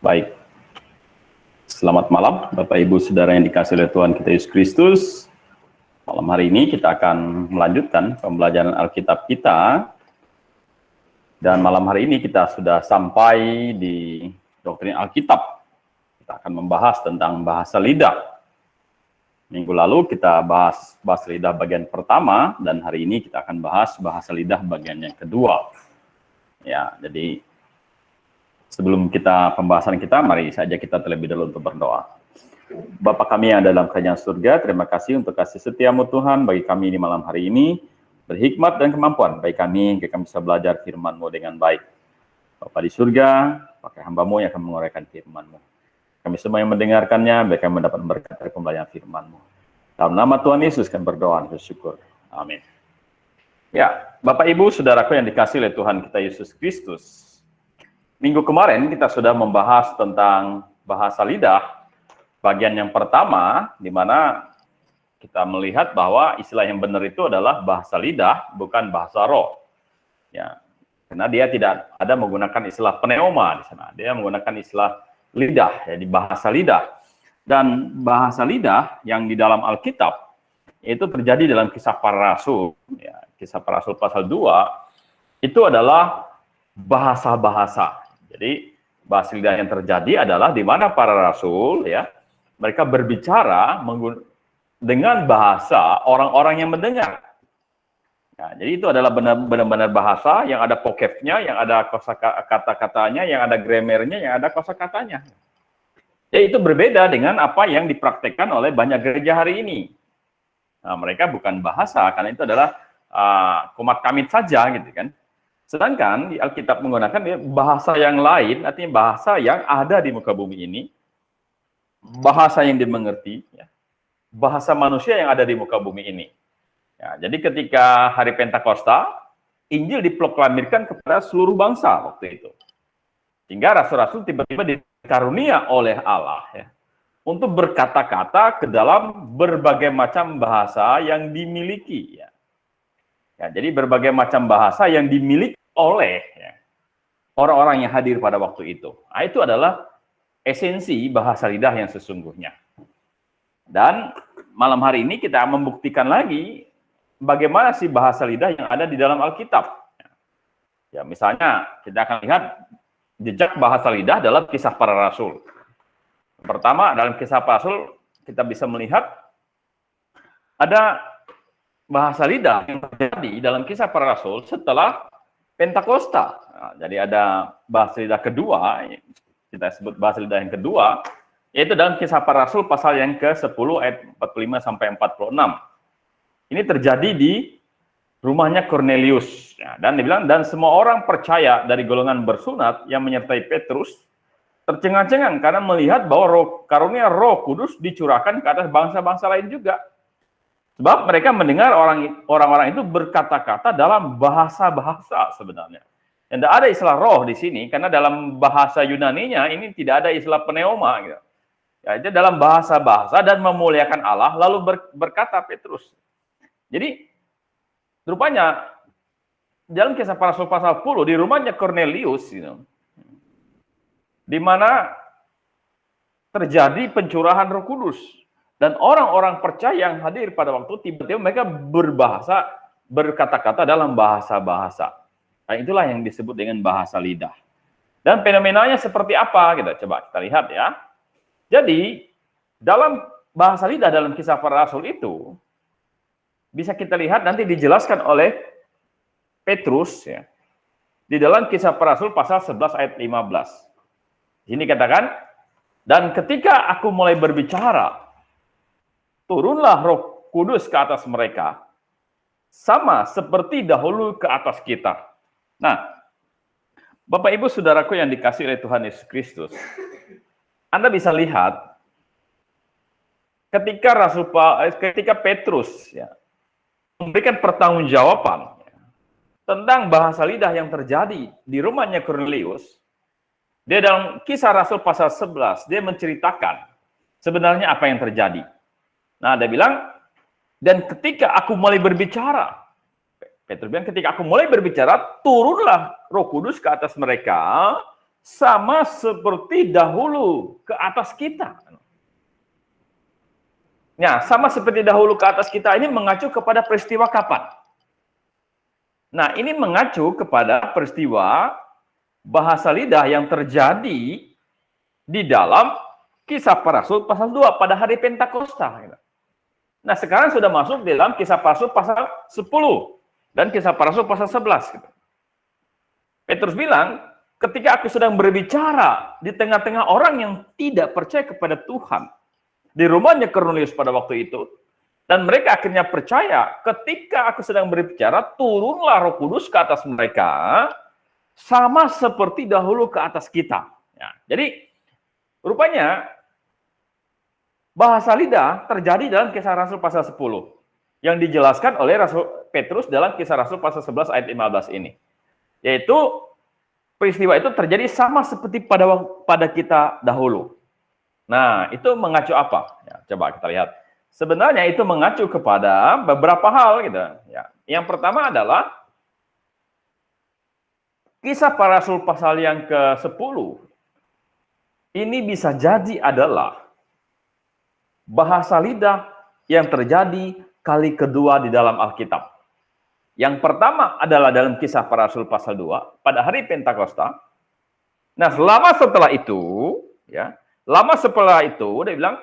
Baik, selamat malam Bapak Ibu Saudara yang dikasihi oleh Tuhan kita Yesus Kristus. Malam hari ini kita akan melanjutkan pembelajaran Alkitab kita. Dan malam hari ini kita sudah sampai di doktrin Alkitab. Kita akan membahas tentang bahasa lidah. Minggu lalu kita bahas bahasa lidah bagian pertama, dan hari ini kita akan bahas bahasa lidah bagian yang kedua. Ya, jadi sebelum pembahasan kita, mari saja kita terlebih dahulu untuk berdoa. Bapa kami yang ada dalam kerajaan surga, terima kasih untuk kasih setiamu Tuhan bagi kami di malam hari ini, berhikmat dan kemampuan bagi kami bisa belajar firman-Mu dengan baik. Bapa di surga, pakai hamba-Mu yang akan menguraikan firman-Mu. Kami semua yang mendengarkannya, baik kami mendapat berkat dari pembelajaran firman-Mu. Dalam nama Tuhan Yesus kami berdoa dan bersyukur. Amin. Ya, Bapak Ibu, Saudaraku yang dikasihi oleh Tuhan kita Yesus Kristus. Minggu kemarin kita sudah membahas tentang bahasa lidah, bagian yang pertama, di mana kita melihat bahwa istilah yang benar itu adalah bahasa lidah, bukan bahasa roh. Ya, karena dia tidak ada menggunakan istilah pneuma di sana, dia menggunakan istilah lidah, jadi bahasa lidah. Dan bahasa lidah yang di dalam Alkitab itu terjadi dalam Kisah Para Rasul, ya, Kisah Para Rasul pasal 2, itu adalah bahasa-bahasa. Jadi bahasa lidah yang terjadi adalah di mana para rasul, ya, mereka berbicara dengan bahasa orang-orang yang mendengar. Nah, jadi itu adalah benar-benar bahasa yang ada vocabnya, yang ada kata-katanya, yang ada grammarnya, yang ada kosakatanya. Ya, itu berbeda dengan apa yang dipraktekkan oleh banyak gereja hari ini. Nah, mereka bukan bahasa, karena itu adalah komat kamit saja, gitu kan. Sedangkan di Alkitab menggunakan bahasa yang lain, artinya bahasa yang ada di muka bumi ini, bahasa yang dimengerti, ya, bahasa manusia yang ada di muka bumi ini. Ya, jadi ketika hari Pentakosta, Injil diproklamirkan kepada seluruh bangsa waktu itu. Sehingga rasul-rasul tiba-tiba dikarunia oleh Allah, ya, untuk berkata-kata ke dalam berbagai macam bahasa yang dimiliki. Ya. Ya, jadi berbagai macam bahasa yang dimiliki oleh, ya, orang-orang yang hadir pada waktu itu. Nah, itu adalah esensi bahasa lidah yang sesungguhnya. Dan malam hari ini kita membuktikan lagi bagaimana sih bahasa lidah yang ada di dalam Alkitab. Ya, misalnya kita akan lihat jejak bahasa lidah dalam Kisah Para Rasul. Pertama, dalam Kisah Para Rasul kita bisa melihat ada bahasa lidah yang terjadi dalam Kisah Para Rasul setelah Pentakosta. Nah, jadi ada bahasa lidah kedua, kita sebut bahasa lidah yang kedua, yaitu dalam Kisah Para Rasul pasal yang ke-10 ayat 45 sampai 46. Ini terjadi di rumahnya Cornelius. Ya, dan dibilang, dan semua orang percaya dari golongan bersunat yang menyertai Petrus tercengang-cengang karena melihat bahwa karunia Roh Kudus dicurahkan ke atas bangsa-bangsa lain juga. Sebab mereka mendengar orang-orang itu berkata-kata dalam bahasa-bahasa sebenarnya. Dan tidak ada istilah roh di sini, karena dalam bahasa Yunaninya ini tidak ada istilah pneuma. Gitu. Ya, itu dalam bahasa-bahasa dan memuliakan Allah, lalu berkata Petrus. Jadi, rupanya, dalam Kisah Para Rasul pasal 10, di rumahnya Cornelius, di mana terjadi pencurahan Roh Kudus. Dan orang-orang percaya yang hadir pada waktu tiba-tiba mereka berkata-kata dalam bahasa-bahasa. Nah, itulah yang disebut dengan bahasa lidah. Dan fenomenanya seperti apa? Coba kita lihat ya. Jadi, dalam bahasa lidah dalam Kisah Para Rasul itu, bisa kita lihat nanti dijelaskan oleh Petrus, ya, di dalam Kisah Para Rasul pasal 11 ayat 15. Di sini katakan, dan ketika aku mulai berbicara, turunlah Roh Kudus ke atas mereka, sama seperti dahulu ke atas kita. Nah, Bapak Ibu Saudaraku yang dikasihi oleh Tuhan Yesus Kristus, Anda bisa lihat ketika Petrus, ya, memberikan pertanggungjawaban, ya, tentang bahasa lidah yang terjadi di rumahnya Cornelius. Dia dalam Kisah Rasul pasal 11, dia menceritakan sebenarnya apa yang terjadi. Nah, dia bilang, dan ketika aku mulai berbicara, Petrus bilang, ketika aku mulai berbicara, turunlah Roh Kudus ke atas mereka, sama seperti dahulu ke atas kita. Nah, sama seperti dahulu ke atas kita ini mengacu kepada peristiwa kapan? Nah, ini mengacu kepada peristiwa bahasa lidah yang terjadi di dalam Kisah Para Rasul pasal 2 pada hari Pentakosta. Nah, sekarang sudah masuk dalam Kisah Para Rasul pasal 10 dan Kisah Para Rasul pasal 11. Petrus bilang, ketika aku sedang berbicara di tengah-tengah orang yang tidak percaya kepada Tuhan, di rumahnya Kornelius pada waktu itu, dan mereka akhirnya percaya, ketika aku sedang berbicara, turunlah Roh Kudus ke atas mereka, sama seperti dahulu ke atas kita. Ya, jadi, rupanya, bahasa lidah terjadi dalam Kisah Rasul pasal 10, yang dijelaskan oleh Rasul Petrus dalam Kisah Rasul pasal 11 ayat 15 ini. Yaitu, peristiwa itu terjadi sama seperti pada kita dahulu. Nah, itu mengacu apa? Ya, coba kita lihat. Sebenarnya itu mengacu kepada beberapa hal gitu. Ya. Yang pertama adalah Kisah Para Rasul pasal yang ke-10. Ini bisa jadi adalah bahasa lidah yang terjadi kali kedua di dalam Alkitab. Yang pertama adalah dalam Kisah Para Rasul pasal 2 pada hari Pentakosta. Nah, setelah itu, dia bilang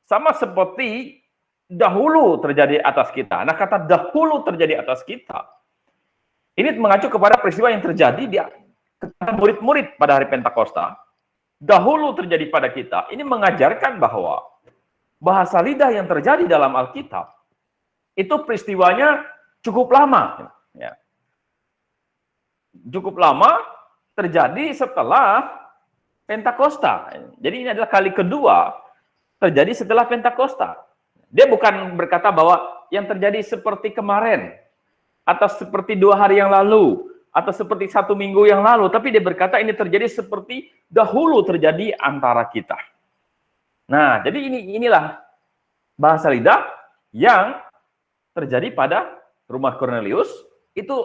sama seperti dahulu terjadi atas kita. Nah, kata dahulu terjadi atas kita, ini mengacu kepada peristiwa yang terjadi di murid-murid pada hari Pentakosta. Dahulu terjadi pada kita. Ini mengajarkan bahwa bahasa lidah yang terjadi dalam Alkitab, itu peristiwanya cukup lama. Ya. Cukup lama terjadi setelah Pentakosta. Jadi ini adalah kali kedua terjadi setelah Pentakosta. Dia bukan berkata bahwa yang terjadi seperti kemarin, atau seperti 2 hari yang lalu, atau seperti 1 minggu yang lalu, tapi dia berkata ini terjadi seperti dahulu terjadi antara kita. Nah, jadi inilah bahasa lidah yang terjadi pada rumah Kornelius, itu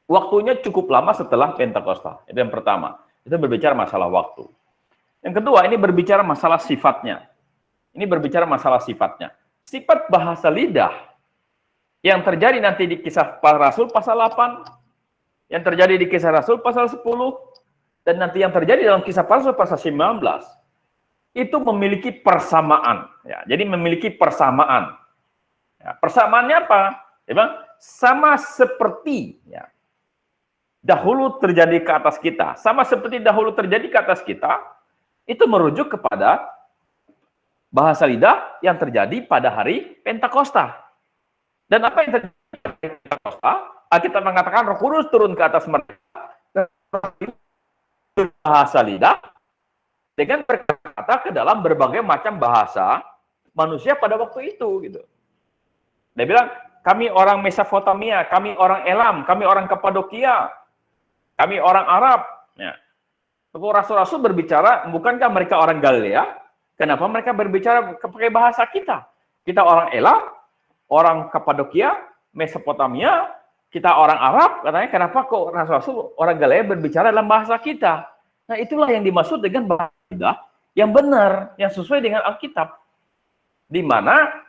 waktunya cukup lama setelah Pentakosta. Itu yang pertama. Itu berbicara masalah waktu. Yang kedua, ini berbicara masalah sifatnya. Sifat bahasa lidah yang terjadi nanti di Kisah Para Rasul pasal 8, yang terjadi di Kisah Rasul pasal 10, dan nanti yang terjadi dalam Kisah Para Rasul pasal 19, itu memiliki persamaan. Ya, jadi memiliki persamaan. Ya, persamaannya apa? Memang sama seperti dahulu terjadi ke atas kita. Sama seperti dahulu terjadi ke atas kita, itu merujuk kepada bahasa lidah yang terjadi pada hari Pentakosta. Dan apa yang terjadi pada Pentakosta? Kita mengatakan Roh Kudus turun ke atas mereka. Bahasa lidah dengan berkata ke dalam berbagai macam bahasa manusia pada waktu itu. Gitu. Dia bilang, kami orang Mesopotamia, kami orang Elam, kami orang Kapadokia, kami orang Arab. Ya. Rasul-rasul berbicara, bukankah mereka orang Galilea? Kenapa mereka berbicara pakai bahasa kita? Kita orang Elam, orang Kapadokia, Mesopotamia, kita orang Arab, katanya kenapa kok Rasul-rasul orang Galilea berbicara dalam bahasa kita? Nah, itulah yang dimaksud dengan bahasa lidah yang benar, yang sesuai dengan Alkitab. Di mana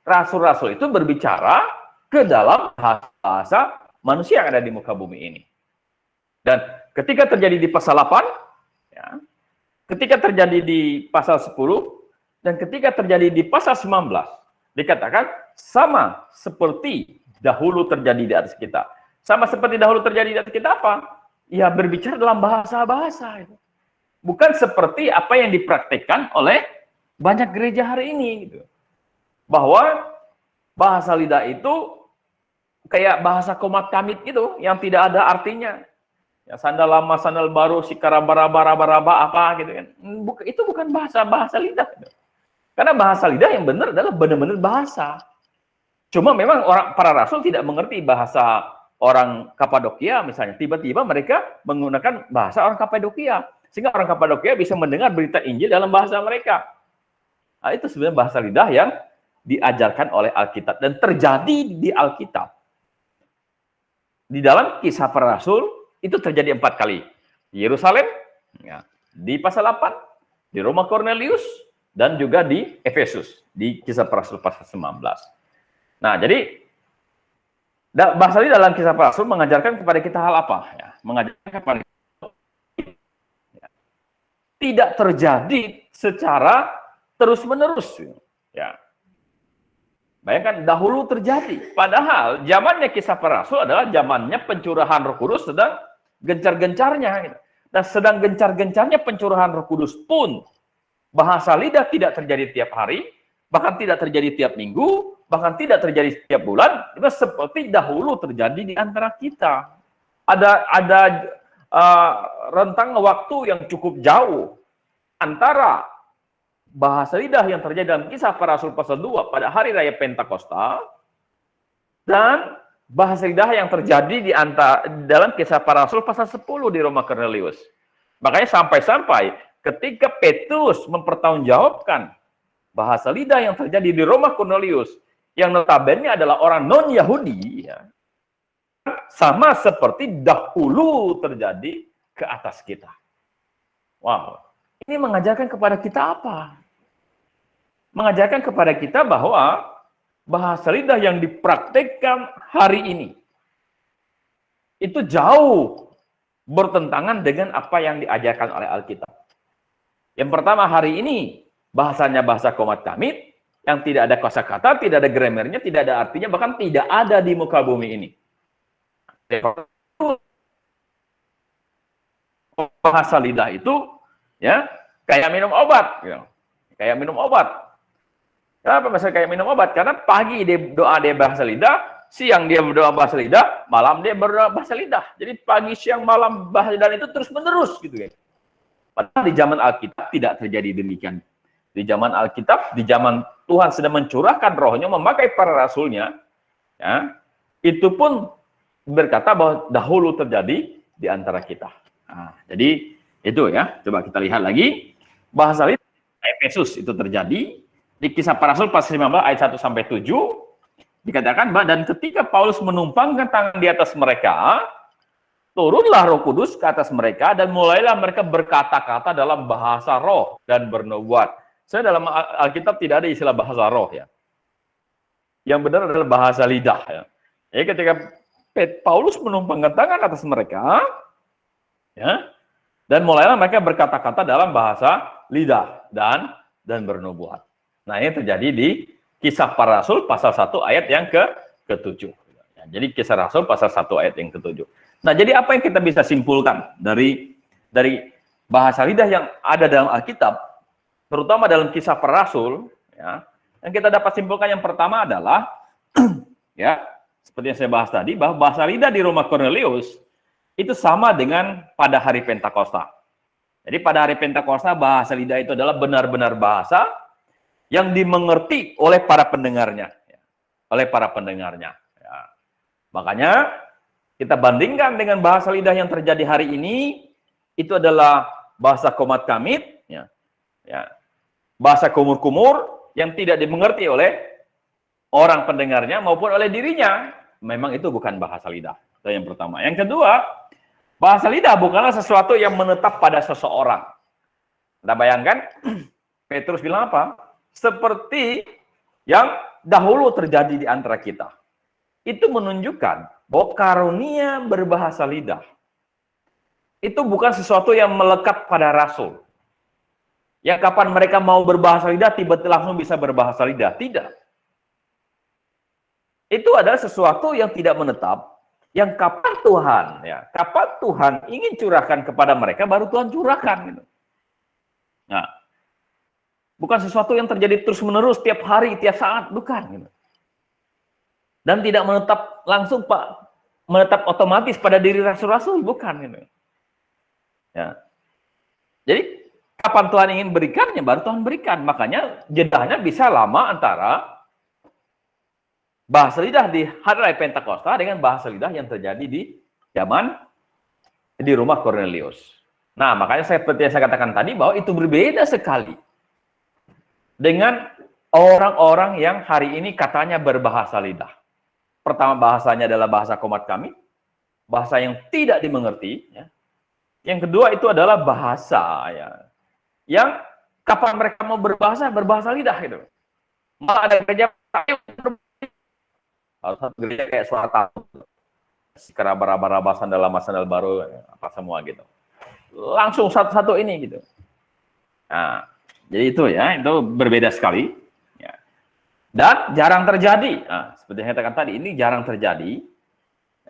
Rasul-rasul itu berbicara ke dalam bahasa manusia yang ada di muka bumi ini. Dan ketika terjadi di pasal 8, ketika terjadi di pasal 10, dan ketika terjadi di pasal 19, dikatakan sama seperti dahulu terjadi di atas kita. Sama seperti dahulu terjadi di atas kita apa? Ya, berbicara dalam bahasa-bahasa. Bukan seperti apa yang dipraktikkan oleh banyak gereja hari ini. Gitu. Bahwa bahasa lidah itu kayak bahasa komat kamit itu, yang tidak ada artinya. Ya, sandal lama, sandal baru, sikaraba-raba apa gitu kan. Itu bukan bahasa lidah. Karena bahasa lidah yang benar adalah benar-benar bahasa. Cuma memang para rasul tidak mengerti bahasa orang Kapadokia misalnya. Tiba-tiba mereka menggunakan bahasa orang Kapadokia. Sehingga orang Kapadokia bisa mendengar berita Injil dalam bahasa mereka. Nah, itu sebenarnya bahasa lidah yang diajarkan oleh Alkitab. Dan terjadi di Alkitab. Di dalam Kisah Para Rasul, itu terjadi 4 kali. di Yerusalem, ya, di pasal 8, di rumah Cornelius, dan juga di Efesus, di Kisah Para Rasul pasal 19. Nah, jadi bahasa ini dalam Kisah Para Rasul mengajarkan kepada kita hal apa? Ya, mengajarkan kepada kita tidak terjadi secara terus-menerus. Ya. Bayangkan dahulu terjadi. Padahal zamannya Kisah Para Rasul adalah zamannya pencurahan Roh Kudus sedang gencar-gencarnya. Gitu. Dan sedang gencar-gencarnya pencurahan Roh Kudus pun bahasa lidah tidak terjadi tiap hari, bahkan tidak terjadi tiap minggu, bahkan tidak terjadi setiap bulan. Itu seperti dahulu terjadi di antara kita. Ada rentang waktu yang cukup jauh antara bahasa lidah yang terjadi dalam Kisah Para Rasul pasal 2 pada hari raya Pentakosta dan bahasa lidah yang terjadi dalam Kisah Para Rasul pasal 10 di rumah Cornelius. Makanya sampai-sampai ketika Petrus mempertanggungjawabkan bahasa lidah yang terjadi di rumah Cornelius yang notabene adalah orang non-Yahudi, ya, sama seperti dahulu terjadi ke atas kita. Wow. Ini mengajarkan kepada kita apa? Mengajarkan kepada kita bahwa bahasa lidah yang dipraktekkan hari ini itu jauh bertentangan dengan apa yang diajarkan oleh Alkitab. Yang pertama, hari ini bahasanya bahasa komat kamit yang tidak ada kosakata, tidak ada grammarnya, tidak ada artinya, bahkan tidak ada di muka bumi ini. Bahasa lidah itu ya kayak minum obat, ya. Kayak minum obat. Kenapa misalnya kayak minum obat? Karena pagi dia doa dia bahasa lidah, siang dia berdoa bahasa lidah, malam dia berdoa bahasa lidah. Jadi pagi, siang, malam bahasa lidah itu terus menerus gitu ya. Padahal di zaman Alkitab tidak terjadi demikian. Di zaman Alkitab, di zaman Tuhan sedang mencurahkan rohnya, memakai para rasulnya, ya, itu pun berkata bahwa dahulu terjadi di antara kita. Nah, jadi itu ya, coba kita lihat lagi. Bahasa lidah Efesus itu terjadi di Kisah Para Rasul pasal 15 ayat 1 sampai 7 dikatakan bahwa dan ketika Paulus menumpangkan tangan di atas mereka, turunlah Roh Kudus ke atas mereka dan mulailah mereka berkata-kata dalam bahasa roh dan bernubuat. Saya dalam Alkitab tidak ada istilah bahasa roh ya. Yang benar adalah bahasa lidah ya. Jadi ketika Paulus menumpangkan tangan atas mereka, ya, dan mulailah mereka berkata-kata dalam bahasa lidah dan bernubuat. Nah, ini terjadi di Kisah Para Rasul pasal 1 ayat yang ke-7. Ya, jadi Kisah Rasul pasal 1 ayat yang ke-7. Nah, jadi apa yang kita bisa simpulkan dari bahasa lidah yang ada dalam Alkitab, terutama dalam Kisah Para Rasul, ya, yang kita dapat simpulkan yang pertama adalah, ya, seperti yang saya bahas tadi, bahwa bahasa lidah di rumah Cornelius itu sama dengan pada hari Pentakosta. Jadi pada hari Pentakosta bahasa lidah itu adalah benar-benar bahasa yang dimengerti oleh para pendengarnya, ya. Oleh para pendengarnya. Ya. Makanya kita bandingkan dengan bahasa lidah yang terjadi hari ini, itu adalah bahasa komat kamit, ya. Ya. Bahasa kumur-kumur yang tidak dimengerti oleh orang pendengarnya maupun oleh dirinya. Memang itu bukan bahasa lidah. Itu yang pertama. Yang kedua, bahasa lidah bukanlah sesuatu yang menetap pada seseorang. Anda bayangkan, Petrus bilang apa? Seperti yang dahulu terjadi di antara kita. Itu menunjukkan bahwa karunia berbahasa lidah itu bukan sesuatu yang melekat pada rasul. Yang kapan mereka mau berbahasa lidah, tiba-tiba langsung bisa berbahasa lidah. Tidak. Itu adalah sesuatu yang tidak menetap, yang kapan Tuhan ingin curahkan kepada mereka, baru Tuhan curahkan. Gitu. Nah, bukan sesuatu yang terjadi terus-menerus, tiap hari, tiap saat, bukan. Gitu. Dan tidak menetap langsung, menetap otomatis pada diri rasul-rasul, bukan. Gitu. Ya. Jadi, kapan Tuhan ingin berikannya, baru Tuhan berikan. Makanya, jedahnya bisa lama antara bahasa lidah di hari raya Pentakosta dengan bahasa lidah yang terjadi di zaman di rumah Cornelius. Nah, makanya seperti yang saya katakan tadi, bahwa itu berbeda sekali dengan orang-orang yang hari ini katanya berbahasa lidah. Pertama bahasanya adalah bahasa komat kami, bahasa yang tidak dimengerti, ya. Yang kedua itu adalah bahasa, ya. Yang kapan mereka mau berbahasa lidah gitu. Malah ada gereja satu gereja kayak suara tahu, keraba-raba sandal baru apa semua gitu. Langsung satu-satu ini gitu. Nah, jadi itu ya, itu berbeda sekali. Ya. Dan jarang terjadi. Nah, seperti yang saya katakan tadi, ini jarang terjadi.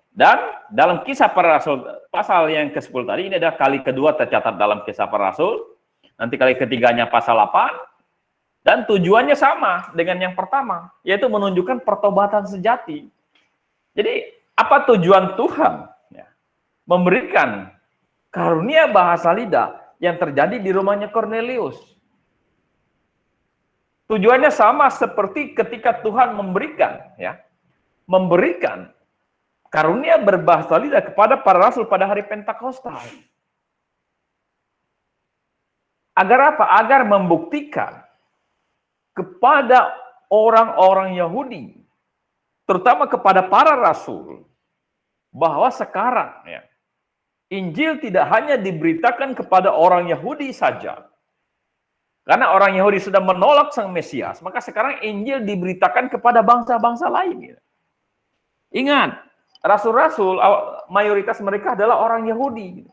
Dan dalam Kisah Para Rasul, pasal yang ke-10 tadi, ini adalah kali kedua tercatat dalam Kisah Para Rasul. Nanti kali ketiganya pasal 8. Dan tujuannya sama dengan yang pertama, yaitu menunjukkan pertobatan sejati. Jadi, apa tujuan Tuhan? Ya, memberikan karunia bahasa lidah yang terjadi di rumahnya Kornelius. Tujuannya sama seperti ketika Tuhan memberikan karunia berbahasa lidah kepada para rasul pada hari Pentakosta. Agar apa? Agar membuktikan kepada orang-orang Yahudi, terutama kepada para rasul, bahwa sekarang ya, Injil tidak hanya diberitakan kepada orang Yahudi saja. Karena orang Yahudi sudah menolak Sang Mesias, maka sekarang Injil diberitakan kepada bangsa-bangsa lain. Ingat, rasul-rasul mayoritas mereka adalah orang Yahudi.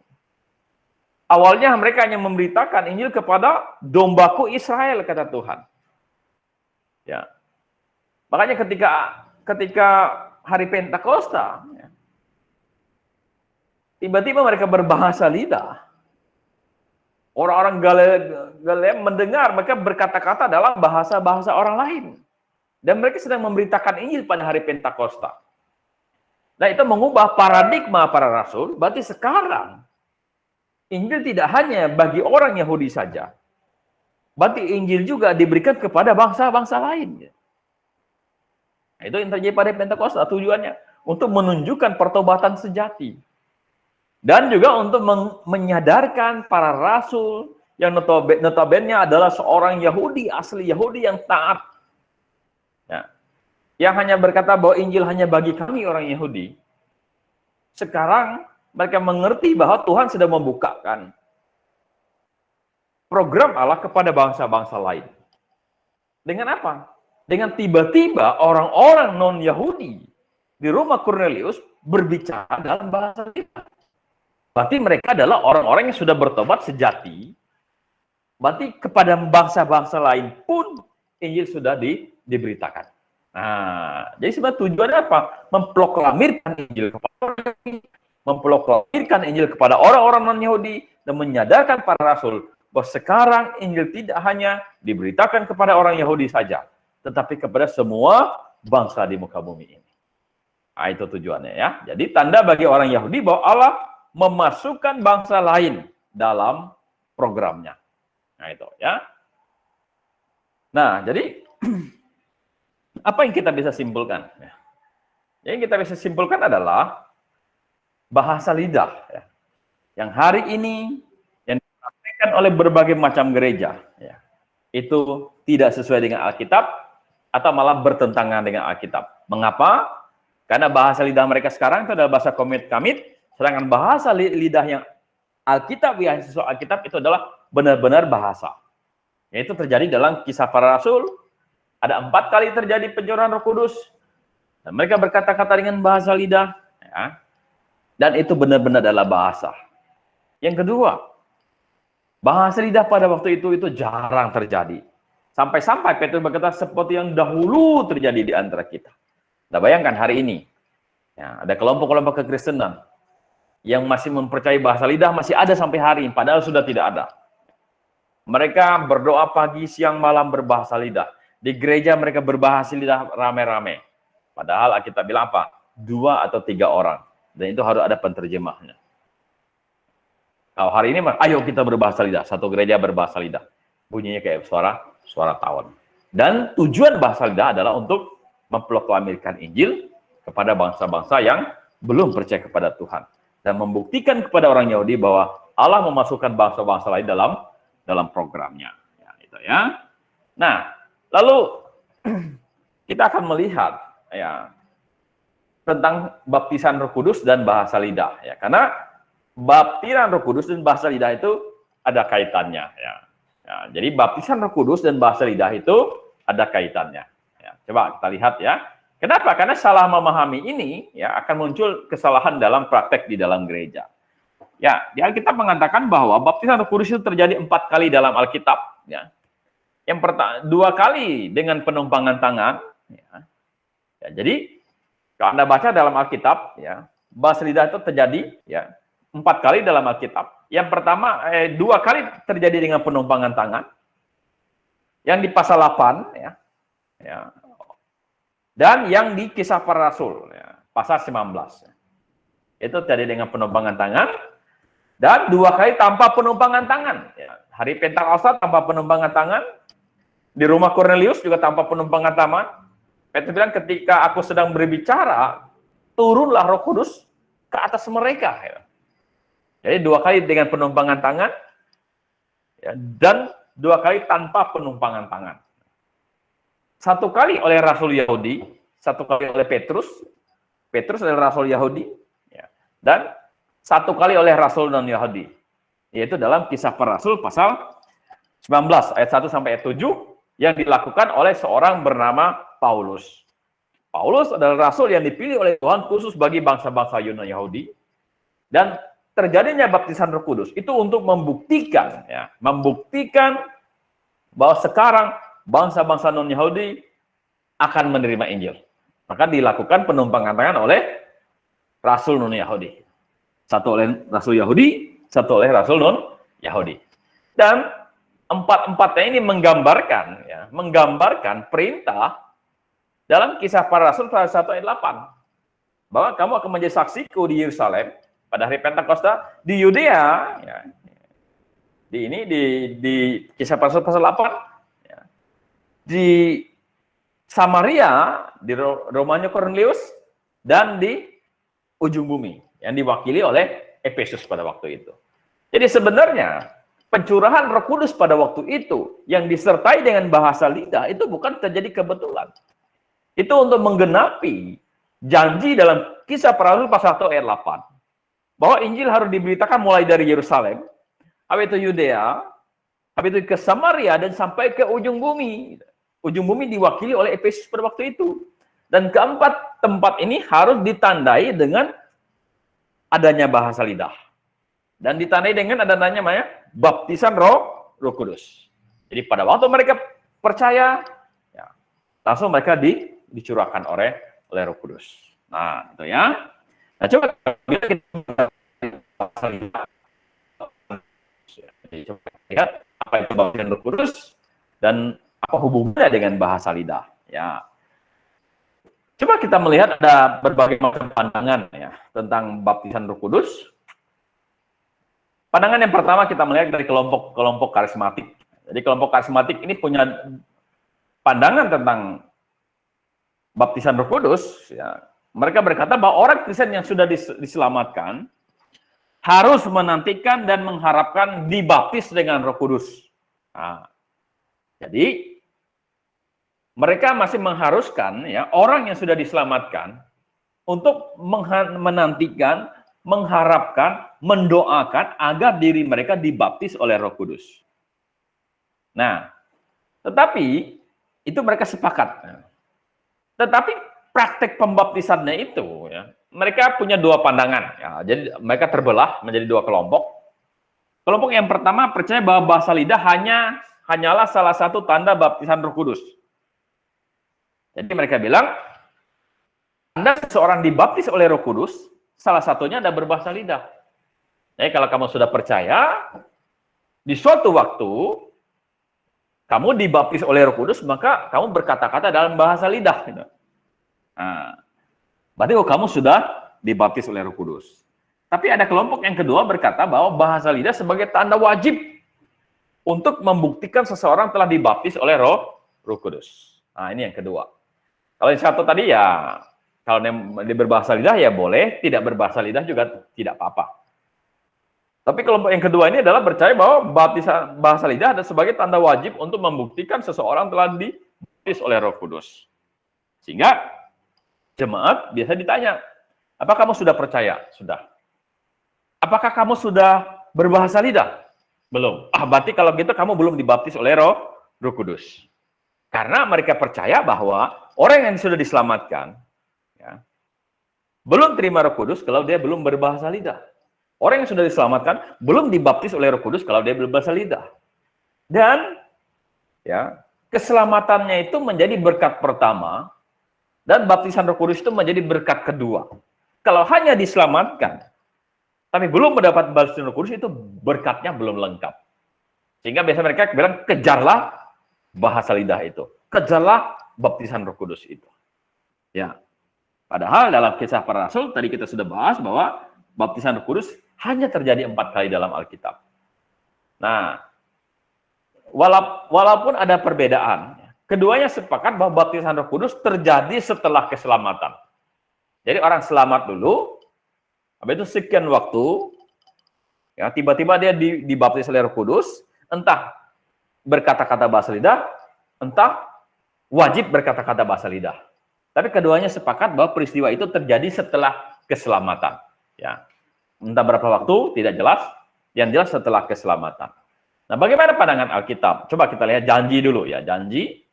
Awalnya mereka hanya memberitakan Injil kepada dombaku Israel, kata Tuhan. Ya. Makanya ketika hari Pentakosta, ya, tiba-tiba mereka berbahasa lidah. Orang-orang Galilea mendengar mereka berkata-kata dalam bahasa-bahasa orang lain. Dan mereka sedang memberitakan Injil pada hari Pentakosta. Nah, itu mengubah paradigma para rasul. Berarti sekarang Injil tidak hanya bagi orang Yahudi saja. Berarti Injil juga diberikan kepada bangsa-bangsa lain. Nah, itu yang terjadi pada Pentakosta. Tujuannya untuk menunjukkan pertobatan sejati. Dan juga untuk menyadarkan para rasul yang notabene adalah seorang Yahudi, asli Yahudi yang taat. Ya. Yang hanya berkata bahwa Injil hanya bagi kami orang Yahudi. Sekarang mereka mengerti bahwa Tuhan sudah membukakan program Allah kepada bangsa-bangsa lain. Dengan apa? Dengan tiba-tiba orang-orang non-Yahudi di rumah Kornelius berbicara dalam bahasa kita. Berarti mereka adalah orang-orang yang sudah bertobat sejati. Berarti kepada bangsa-bangsa lain pun Injil sudah diberitakan. Nah, jadi sebenarnya tujuannya apa? Memproklamirkan Injil kepada orang-orang non-Yahudi dan menyadarkan para rasul bahwa sekarang Injil tidak hanya diberitakan kepada orang Yahudi saja, tetapi kepada semua bangsa di muka bumi ini. Nah, itu tujuannya ya. Jadi tanda bagi orang Yahudi bahwa Allah memasukkan bangsa lain dalam programnya. Nah, itu ya. Nah, jadi apa yang kita bisa simpulkan? Yang kita bisa simpulkan adalah bahasa lidah ya, yang hari ini yang dipraktikkan oleh berbagai macam gereja ya, itu tidak sesuai dengan Alkitab atau malah bertentangan dengan Alkitab. Mengapa? Karena bahasa lidah mereka sekarang itu adalah bahasa komit-kamit. Sedangkan bahasa lidah yang Alkitab, yang sesuai Alkitab itu adalah benar-benar bahasa. Yaitu terjadi dalam Kisah Para Rasul. Ada 4 kali terjadi pencurahan Roh Kudus. Dan mereka berkata-kata dengan bahasa lidah. Ya. Dan itu benar-benar adalah bahasa. Yang kedua, bahasa lidah pada waktu itu jarang terjadi. Sampai-sampai Petrus berkata seperti yang dahulu terjadi di antara kita. Nah, bayangkan hari ini. Ya, ada kelompok-kelompok kekristenan yang masih mempercayai bahasa lidah masih ada sampai hari ini, padahal sudah tidak ada. Mereka berdoa pagi, siang, malam berbahasa lidah. Di gereja mereka berbahasa lidah rame-rame. Padahal kita bilang apa? 2 atau 3 orang. Dan itu harus ada penterjemahnya. Kalau hari ini, ayo kita berbahasa lidah. Satu gereja berbahasa lidah. Bunyinya kayak suara tawon. Dan tujuan bahasa lidah adalah untuk memproklamirkan Injil kepada bangsa-bangsa yang belum percaya kepada Tuhan. Dan membuktikan kepada orang Yahudi bahwa Allah memasukkan bangsa-bangsa lain dalam programnya. Ya, itu ya. Nah, lalu kita akan melihat ya tentang baptisan Roh Kudus dan bahasa lidah ya. Karena baptisan Roh Kudus dan bahasa lidah itu ada kaitannya. Ya. Ya, jadi baptisan Roh Kudus dan bahasa lidah itu ada kaitannya. Ya, coba kita lihat ya. Kenapa? Karena salah memahami ini ya akan muncul kesalahan dalam praktek di dalam gereja. Ya, di Alkitab mengatakan bahwa baptisan Roh Kudus itu terjadi 4 kali dalam Alkitab. Ya. Yang pertama 2 kali dengan penumpangan tangan. Ya. Ya, jadi kalau Anda baca dalam Alkitab, ya bahasa lidah itu terjadi ya 4 kali dalam Alkitab. Yang pertama 2 kali terjadi dengan penumpangan tangan. Yang di pasal 8 ya. Ya. Dan yang di Kisah Para Rasul ya, pasal 19. Ya. Itu terjadi dengan penumpangan tangan. Dan 2 kali tanpa penumpangan tangan. Ya. Hari Pentakosta tanpa penumpangan tangan. Di rumah Cornelius juga tanpa penumpangan tangan. Petrus bilang ketika aku sedang berbicara, turunlah Roh Kudus ke atas mereka. Ya. Jadi 2 kali dengan penumpangan tangan. Ya, dan 2 kali tanpa penumpangan tangan. 1 kali oleh Rasul Yahudi, 1 kali oleh Petrus. Petrus adalah Rasul Yahudi. Ya. Dan 1 kali oleh Rasul non-Yahudi, yaitu dalam Kisah Para Rasul pasal 19 ayat 1 sampai ayat 7 yang dilakukan oleh seorang bernama Paulus. Paulus adalah rasul yang dipilih oleh Tuhan khusus bagi bangsa-bangsa Yunani-Yahudi, dan terjadinya baptisan Roh Kudus itu untuk membuktikan ya, membuktikan bahwa sekarang bangsa-bangsa non-Yahudi akan menerima Injil. Maka dilakukan penumpangan tangan oleh rasul non-Yahudi. 1 oleh Rasul Yahudi, 1 oleh Rasul non-Yahudi. Dan 4-empatnya ini menggambarkan, ya, menggambarkan perintah dalam Kisah Para Rasul pasal 1 ayat 8. Bahwa kamu akan menjadi saksiku di Yerusalem pada hari Pentakosta, di Yudea, ya, di Kisah Para Rasul pasal 8, ya, di Samaria, di rumahnya Cornelius, dan di ujung bumi yang diwakili oleh Efesus pada waktu itu. Jadi sebenarnya pencurahan Roh Kudus pada waktu itu yang disertai dengan bahasa lidah itu bukan terjadi kebetulan. Itu untuk menggenapi janji dalam Kisah Para Rasul pasal 1 ayat 8 bahwa Injil harus diberitakan mulai dari Yerusalem, habis itu Yudea, habis itu ke Samaria dan sampai ke ujung bumi. Ujung bumi diwakili oleh Efesus pada waktu itu. Dan keempat tempat ini harus ditandai dengan adanya bahasa lidah. Dan ditandai dengan adanya baptisan Roh Kudus. Jadi pada waktu mereka percaya, ya, langsung mereka dicurahkan oleh Roh Kudus. Nah, itu ya. Nah, coba kita lihat apa itu baptisan Roh Kudus dan apa hubungannya dengan bahasa lidah. Ya. Coba kita melihat ada berbagai macam pandangan ya tentang baptisan Roh Kudus. Pandangan yang pertama kita melihat dari kelompok karismatik. Jadi kelompok karismatik ini punya pandangan tentang baptisan Roh Kudus. Ya. Mereka berkata bahwa orang Kristen yang sudah diselamatkan harus menantikan dan mengharapkan dibaptis dengan Roh Kudus. Nah, jadi mereka masih mengharuskan ya orang yang sudah diselamatkan untuk menantikan, mengharapkan, mendoakan agar diri mereka dibaptis oleh Roh Kudus. Nah, tetapi itu mereka sepakat. Tetapi praktek pembaptisannya itu ya, mereka punya 2 pandangan. Ya, jadi mereka terbelah menjadi 2 kelompok. Kelompok yang pertama percaya bahwa bahasa lidah hanyalah salah satu tanda baptisan Roh Kudus. Jadi mereka bilang, Anda seorang dibaptis oleh Roh Kudus, salah satunya ada berbahasa lidah. Jadi kalau kamu sudah percaya, di suatu waktu, kamu dibaptis oleh Roh Kudus, maka kamu berkata-kata dalam bahasa lidah. Nah, berarti kamu sudah dibaptis oleh Roh Kudus. Tapi ada kelompok yang kedua berkata bahwa bahasa lidah sebagai tanda wajib untuk membuktikan seseorang telah dibaptis oleh Roh Kudus. Nah, ini yang kedua. Kalau yang satu tadi ya, kalau dia berbahasa lidah ya boleh, tidak berbahasa lidah juga tidak apa-apa. Tapi kelompok yang kedua ini adalah percaya bahwa baptisan bahasa lidah adalah sebagai tanda wajib untuk membuktikan seseorang telah dibaptis oleh Roh Kudus. Sehingga jemaat biasa ditanya, apa kamu sudah percaya? Sudah. apakah kamu sudah berbahasa lidah? Belum. Berarti kalau gitu kamu belum dibaptis oleh Roh Kudus. Karena mereka percaya bahwa orang yang sudah diselamatkan, ya, belum terima Roh Kudus kalau dia belum berbahasa lidah. Orang yang sudah diselamatkan belum dibaptis oleh Roh Kudus kalau dia berbahasa lidah. Dan ya, keselamatannya itu menjadi berkat pertama, dan baptisan Roh Kudus itu menjadi berkat kedua. Kalau hanya diselamatkan, tapi belum mendapat baptisan Roh Kudus, itu berkatnya belum lengkap. Sehingga biasanya mereka bilang, kejarlah bahasa lidah itu. Kejarlah baptisan Roh Kudus itu. Ya. Padahal dalam Kisah Para Rasul, tadi kita sudah bahas bahwa baptisan Roh Kudus hanya terjadi 4 kali dalam Alkitab. Nah, walaupun ada perbedaan, keduanya sepakat bahwa baptisan Roh Kudus terjadi setelah keselamatan. Jadi orang selamat dulu, habis itu sekian waktu, ya tiba-tiba dia dibaptis oleh Roh Kudus, entah berkata-kata bahasa lidah, entah wajib berkata-kata bahasa lidah. Tapi keduanya sepakat bahwa peristiwa itu terjadi setelah keselamatan. Ya, entah berapa waktu tidak jelas, yang jelas setelah keselamatan. Nah, bagaimana pandangan Alkitab? Coba kita lihat janji dulu ya. Janji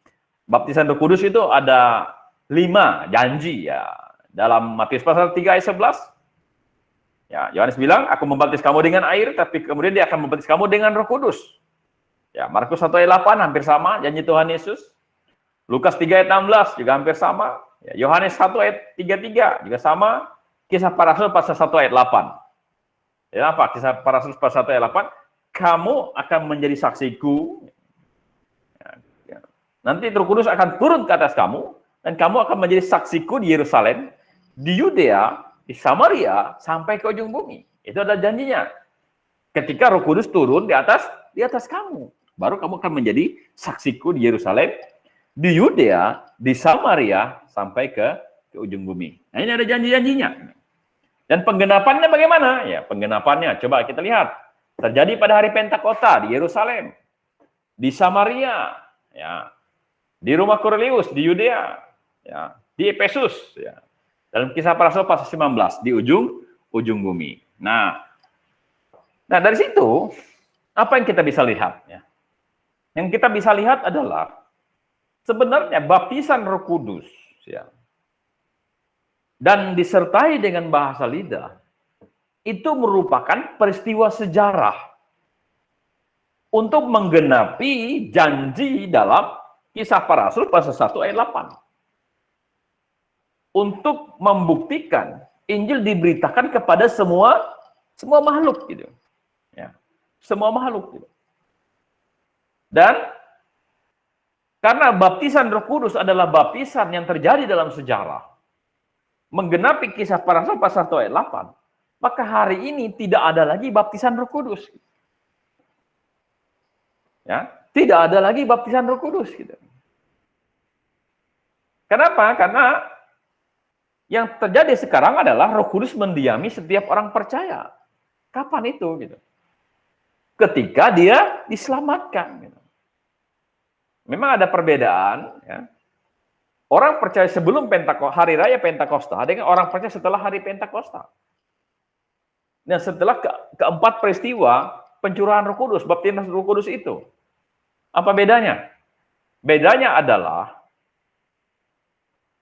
baptisan Roh Kudus itu ada 5 janji ya. Dalam Matius pasal 3 ayat 11. Ya, Yohanes bilang, aku membaptis kamu dengan air, tapi kemudian dia akan membaptis kamu dengan Roh Kudus. Ya, Markus 1 ayat 8 hampir sama janji Tuhan Yesus. Lukas 3 ayat 16 juga hampir sama. Ya, Yohanes 1 ayat 33 juga sama. Kisah Para Rasul pasal 1 ayat 8. Ya, apa? Kisah Para Rasul pasal 1 ayat 8. Kamu akan menjadi saksiku. Ya. Nanti Roh Kudus akan turun ke atas kamu, dan kamu akan menjadi saksiku di Yerusalem, di Yudea, di Samaria, sampai ke ujung bumi. Itu adalah janjinya. Ketika Roh Kudus turun di atas kamu, baru kamu akan menjadi saksiku di Yerusalem, di Yudea, di Samaria, sampai ke ujung bumi. Nah, ini ada janji-janjinya. Dan penggenapannya bagaimana? Ya, penggenapannya coba kita lihat. Terjadi pada hari Pentakosta di Yerusalem, di Samaria, ya, di rumah Kornelius, di Yudea, ya, di Efesus, ya. Dalam Kisah Para Rasul pasal 19, di ujung bumi. Nah, dari situ apa yang kita bisa lihat? Ya? Yang kita bisa lihat adalah sebenarnya baptisan Roh Kudus, ya, dan disertai dengan bahasa lidah, itu merupakan peristiwa sejarah untuk menggenapi janji dalam Kisah Para Rasul pasal 1 ayat 8. Untuk membuktikan Injil diberitakan kepada semua makhluk gitu. Ya. Semua makhluk gitu. Dan karena baptisan Roh Kudus adalah baptisan yang terjadi dalam sejarah, menggenapi Kisah Para Rasul pasal 1 ayat 8, maka hari ini tidak ada lagi baptisan Roh Kudus. Ya, tidak ada lagi baptisan Roh Kudus gitu. Kenapa? Karena yang terjadi sekarang adalah Roh Kudus mendiami setiap orang percaya. Kapan itu gitu? Ketika dia diselamatkan gitu. Memang ada perbedaan ya. Orang percaya sebelum hari raya Pentakosta, ada yang orang percaya setelah hari Pentakosta. Nah, setelah keempat peristiwa pencurahan Roh Kudus, baptisan Roh Kudus itu, apa bedanya? Bedanya adalah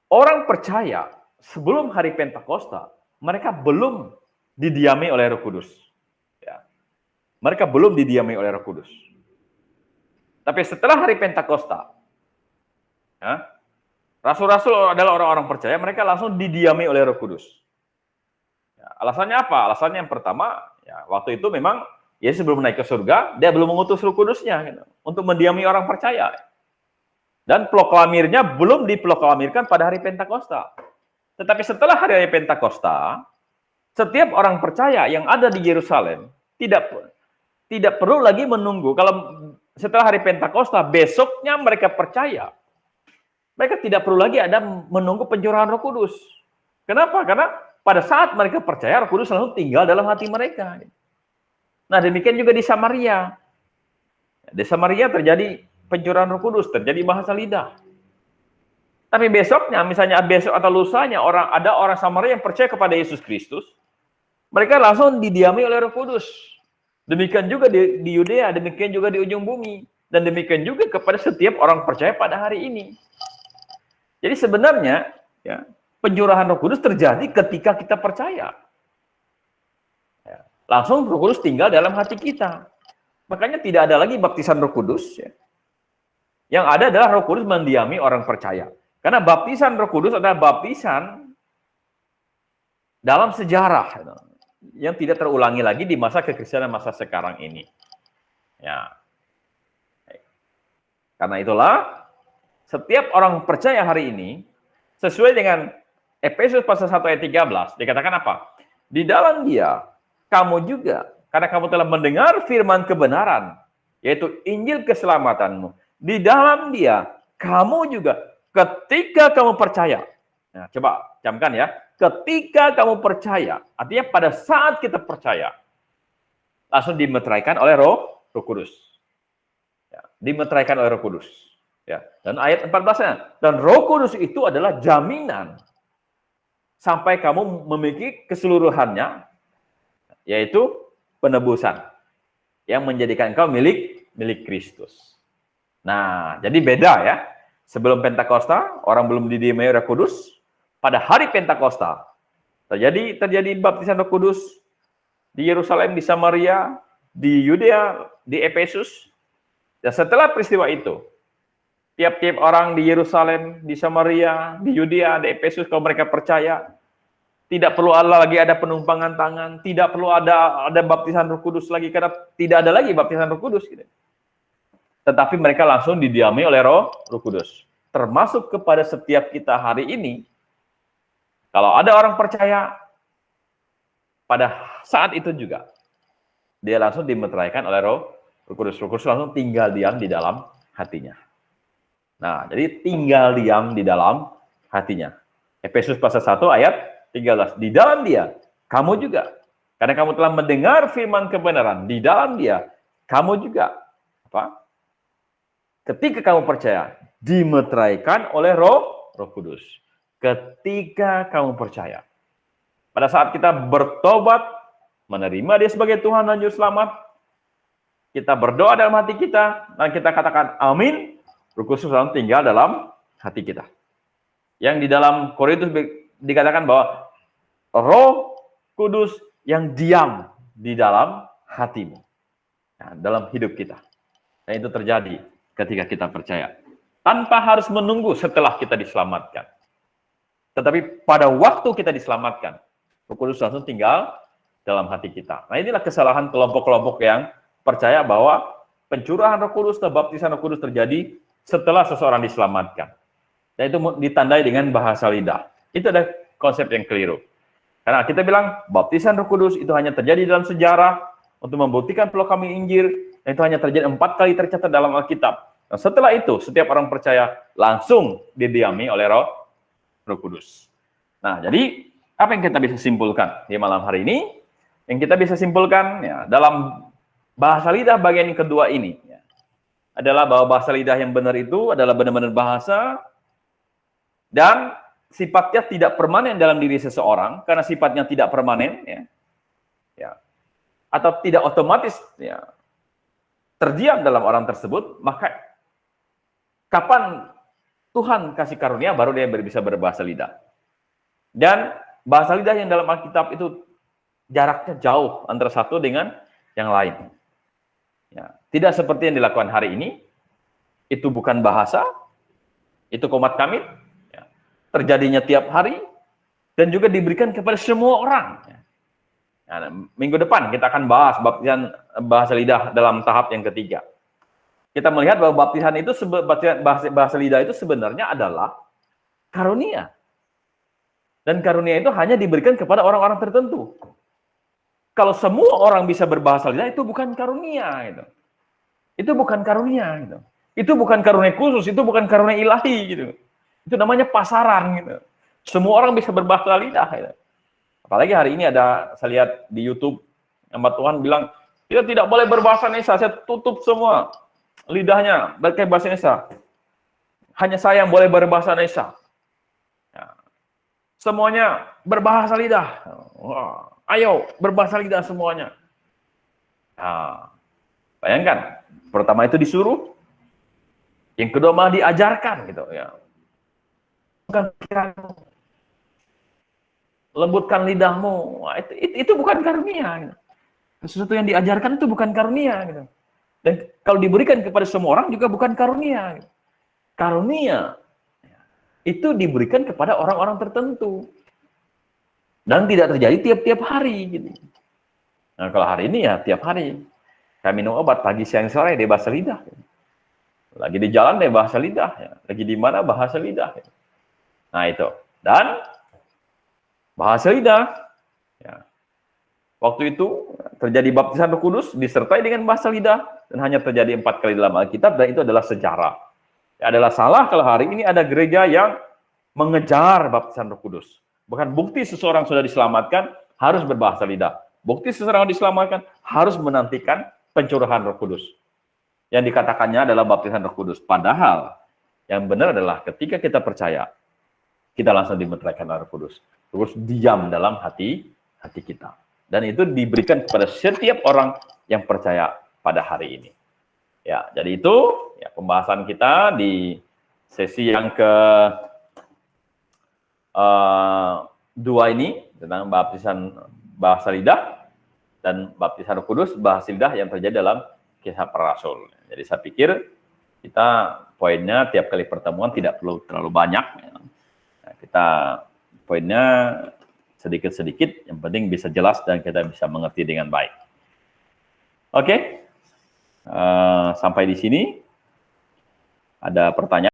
orang percaya sebelum hari Pentakosta, mereka belum didiami oleh Roh Kudus. Ya. Mereka belum didiami oleh Roh Kudus. Tapi setelah hari Pentakosta, ya, rasul-rasul adalah orang-orang percaya, mereka langsung didiami oleh Roh Kudus. Ya, alasannya apa? Alasannya yang pertama, ya, waktu itu memang Yesus sebelum naik ke surga, dia belum mengutus Roh Kudusnya gitu, untuk mendiami orang percaya. Dan proklamirnya belum diproklamirkan pada hari Pentakosta. Tetapi setelah hari Pentakosta, setiap orang percaya yang ada di Yerusalem tidak perlu lagi menunggu. Kalau setelah hari Pentakosta, besoknya mereka percaya. Mereka tidak perlu lagi ada menunggu pencurahan Roh Kudus. Kenapa? Karena pada saat mereka percaya, Roh Kudus langsung tinggal dalam hati mereka. Nah, demikian juga di Samaria. Di Samaria terjadi pencurahan Roh Kudus, terjadi bahasa lidah. Tapi besoknya, misalnya besok atau lusanya, ada orang Samaria yang percaya kepada Yesus Kristus, mereka langsung didiami oleh Roh Kudus. Demikian juga di Yudea, demikian juga di ujung bumi, dan demikian juga kepada setiap orang percaya pada hari ini. Jadi sebenarnya ya, pencurahan Roh Kudus terjadi ketika kita percaya. Ya, langsung Roh Kudus tinggal dalam hati kita. Makanya tidak ada lagi baptisan Roh Kudus. Ya. Yang ada adalah Roh Kudus mendiami orang percaya. Karena baptisan Roh Kudus adalah baptisan dalam sejarah yang tidak terulangi lagi di masa kekristenan masa sekarang ini. Ya. Karena itulah setiap orang percaya hari ini sesuai dengan Efesus pasal 1 ayat 13 dikatakan apa? Di dalam Dia kamu juga karena kamu telah mendengar firman kebenaran yaitu Injil keselamatanmu. Di dalam Dia kamu juga ketika kamu percaya. Nah, coba camkan ya. Ketika kamu percaya, artinya pada saat kita percaya, langsung dimeteraikan oleh Roh Kudus. Ya, dimeteraikan oleh Roh Kudus. Ya, dan ayat 14-nya, dan Roh Kudus itu adalah jaminan sampai kamu memiliki keseluruhannya, yaitu penebusan yang menjadikan engkau milik Kristus. Nah, jadi beda ya. Sebelum Pentakosta, orang belum didiami Roh Kudus. Pada hari Pentakosta, terjadi baptisan Roh Kudus di Yerusalem, di Samaria, di Yudea, di Efesus. Dan setelah peristiwa itu, tiap-tiap orang di Yerusalem, di Samaria, di Yudea, di Efesus, kalau mereka percaya, tidak perlu lagi ada penumpangan tangan, tidak perlu ada baptisan Roh Kudus lagi, karena tidak ada lagi baptisan Roh Kudus. Gitu. Tetapi mereka langsung didiami oleh Roh Kudus. Termasuk kepada setiap kita hari ini, kalau ada orang percaya, pada saat itu juga, dia langsung dimeteraikan oleh Roh Kudus. Roh Kudus langsung tinggal diam di dalam hatinya. Nah, jadi tinggal diam di dalam hatinya. Efesus pasal 1 ayat 13. Di dalam Dia, kamu juga. Karena kamu telah mendengar firman kebenaran. Di dalam Dia, kamu juga. Apa? Ketika kamu percaya, dimeteraikan oleh Roh Kudus. Ketika kamu percaya. Pada saat kita bertobat, menerima Dia sebagai Tuhan dan Juru Selamat, kita berdoa dalam hati kita, dan kita katakan amin, Roh Kudus langsung tinggal dalam hati kita. Yang di dalam Korintus dikatakan bahwa Roh Kudus yang diam di dalam hatimu. Nah, dalam hidup kita. Dan itu terjadi ketika kita percaya. Tanpa harus menunggu setelah kita diselamatkan. Tetapi pada waktu kita diselamatkan, Roh Kudus langsung tinggal dalam hati kita. Nah, inilah kesalahan kelompok-kelompok yang percaya bahwa pencurahan Roh Kudus atau baptisan Roh Kudus terjadi setelah seseorang diselamatkan. Dan itu ditandai dengan bahasa lidah. Itu adalah konsep yang keliru. Karena kita bilang baptisan Roh Kudus itu hanya terjadi dalam sejarah untuk membuktikan proklamasi Injil, dan itu hanya terjadi 4 kali tercatat dalam Alkitab. Dan setelah itu, setiap orang percaya langsung didiami oleh Roh Kudus. Nah, jadi apa yang kita bisa simpulkan di malam hari ini? Yang kita bisa simpulkan ya, dalam bahasa lidah bagian yang kedua ini ya, adalah bahwa bahasa lidah yang benar itu adalah benar-benar bahasa dan sifatnya tidak permanen dalam diri seseorang, karena sifatnya tidak permanen ya, atau tidak otomatis ya, terdiam dalam orang tersebut, maka kapan Tuhan kasih karunia baru dia bisa berbahasa lidah. Dan bahasa lidah yang dalam Alkitab itu jaraknya jauh antara satu dengan yang lain. Ya, tidak seperti yang dilakukan hari ini. Itu bukan bahasa, itu komat kamit, ya, terjadinya tiap hari, dan juga diberikan kepada semua orang. Ya, minggu depan kita akan bahas baptisan bahasa lidah dalam tahap yang ketiga. Kita melihat bahwa baptisan itu, bahasa lidah itu sebenarnya adalah karunia. Dan karunia itu hanya diberikan kepada orang-orang tertentu. Kalau semua orang bisa berbahasa lidah, itu bukan karunia. Gitu. Itu bukan karunia. Gitu. Itu bukan karunia khusus, itu bukan karunia ilahi. Gitu. Itu namanya pasaran. Gitu. Semua orang bisa berbahasa lidah. Gitu. Apalagi hari ini ada, saya lihat di YouTube, hamba Tuhan bilang, kita tidak boleh berbahasa Indonesia, saya tutup semua lidahnya, pakai bahasa Indonesia. Hanya saya yang boleh berbahasa Indonesia. Ya. Semuanya berbahasa lidah. Wah, Ayo berbahasa lidah semuanya. Nah, bayangkan, pertama itu disuruh, yang kedua malah diajarkan gitu ya. Lembutkan lidahmu. Wah, itu bukan karunia. Gitu. Sesuatu yang diajarkan itu bukan karunia. Gitu. Dan kalau diberikan kepada semua orang juga bukan karunia. Gitu. Karunia itu diberikan kepada orang-orang tertentu. Dan tidak terjadi tiap-tiap hari. Gitu. Nah, kalau hari ini ya tiap hari. Saya minum obat pagi, siang, sore, dia bahasa lidah. Lagi di jalan, dia bahasa lidah. Lagi di mana, bahasa lidah. Nah, itu. Dan bahasa lidah. Ya. Waktu itu terjadi baptisan Roh Kudus disertai dengan bahasa lidah. Dan hanya terjadi 4 kali dalam Alkitab, dan itu adalah sejarah. Ya, adalah salah kalau hari ini ada gereja yang mengejar baptisan Roh Kudus. Bukan bukti seseorang sudah diselamatkan, harus berbahasa lidah. Bukti seseorang diselamatkan, harus menantikan pencurahan Roh Kudus. Yang dikatakannya adalah baptisan Roh Kudus. Padahal, yang benar adalah ketika kita percaya, kita langsung dimeteraikan Roh Kudus. Terus diam dalam hati kita. Dan itu diberikan kepada setiap orang yang percaya pada hari ini. Ya, jadi itu ya, pembahasan kita di sesi yang ke-2 ini tentang baptisan bahasa lidah dan baptisan Roh Kudus bahasa lidah yang terjadi dalam Kisah Para Rasul. Jadi saya pikir kita poinnya tiap kali pertemuan tidak perlu terlalu banyak. Nah, kita poinnya sedikit-sedikit, yang penting bisa jelas dan kita bisa mengerti dengan baik. Oke, sampai di sini. Ada pertanyaan?